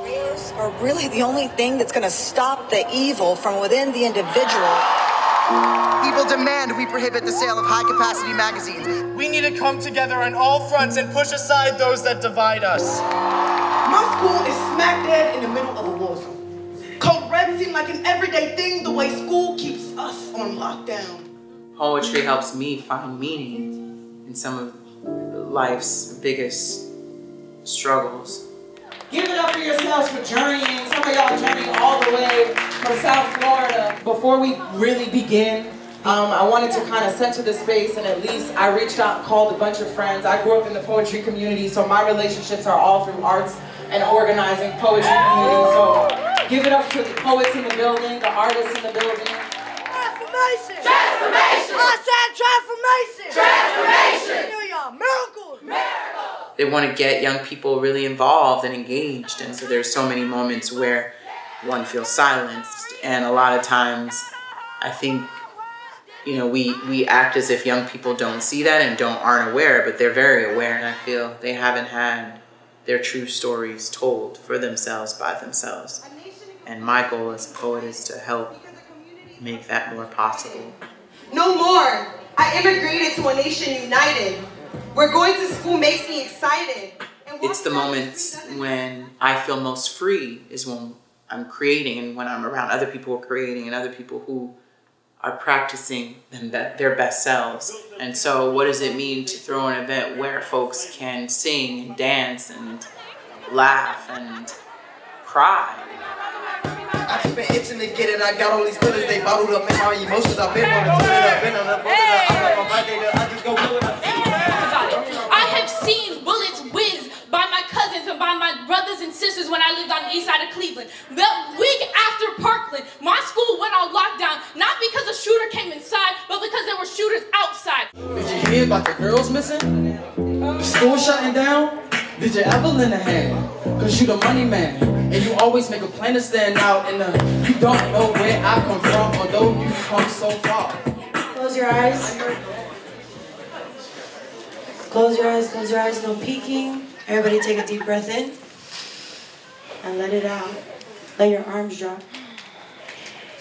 Prayers are really the only thing that's going to stop the evil from within the individual. People demand we prohibit the sale of high-capacity magazines. We need to come together on all fronts and push aside those that divide us. My school is smack dead in the middle of a war zone. Code Red seemed like an everyday thing the way school keeps us on lockdown. Poetry helps me find meaning in some of life's biggest struggles. Give it up for yourselves for journeying. Some of y'all journeying all the way from South Florida. Before we really begin, I wanted to kind of center the space, and at least I reached out and called a bunch of friends. I grew up in the poetry community, so my relationships are all through arts and organizing poetry community. So give it up to the poets in the building, the artists in the building. Transformation! Transformation! I said transformation! Transformation! Here we are, miracles! Miracles! They want to get young people really involved and engaged, and so there's so many moments where one feels silenced, and a lot of times I think, you know, we act as if young people don't see that and aren't aware, but they're very aware, and I feel they haven't had their true stories told for themselves by themselves. And my goal as a poet is to help make that more possible. No more. I immigrated to a nation united. Where going to school makes me excited. It's the moments when I feel most free is when I'm creating, and when I'm around other people who are creating and other people who are practicing their best selves. And so what does it mean to throw an event where folks can sing and dance and laugh and cry? I just been itching to get it. I got all these feelings, they bottled up in my emotions. I've been on it, put it up, been on it, put it up. I'm like my birthday, I just go pull it up. I have seen bullets whiz by my cousins and by my brothers and sisters when I lived on the east side of Cleveland. The week after Parkland, my school went on lockdown, not because a shooter came inside, but because there were shooters outside. Did you hear about the girls missing? The school shutting down? Did you ever lend a hand? Cause you the money man, and you always make a plan to stand out, and you don't know where I come from, although you come so far. Close your eyes. Close your eyes, no peeking. Everybody take a deep breath in and let it out. Let your arms drop.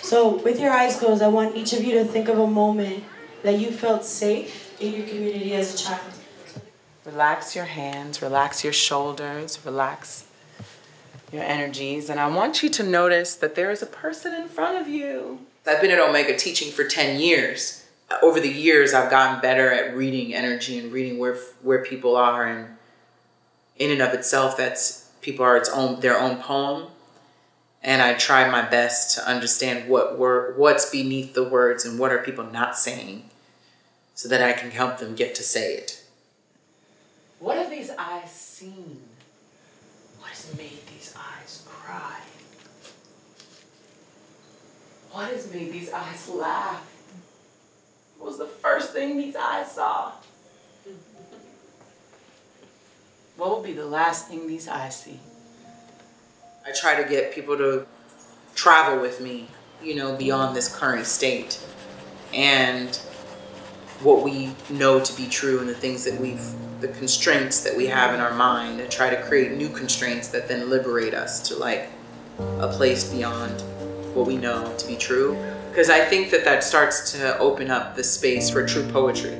So with your eyes closed, I want each of you to think of a moment that you felt safe in your community as a child. Relax your hands, relax your shoulders, relax your energies, and I want you to notice that there is a person in front of you. I've been at Omega teaching for 10 years. Over the years, I've gotten better at reading energy and reading where people are, and in and of itself, people are their own poem. And I try my best to understand what's beneath the words and what are people not saying, so that I can help them get to say it. What have these eyes seen? What has made these eyes cry? What has made these eyes laugh? What was the first thing these eyes saw? What will be the last thing these eyes see? I try to get people to travel with me, you know, beyond this current state, and what we know to be true, and the things that the constraints that we have in our mind, and try to create new constraints that then liberate us to like a place beyond what we know to be true. Because I think that starts to open up the space for true poetry.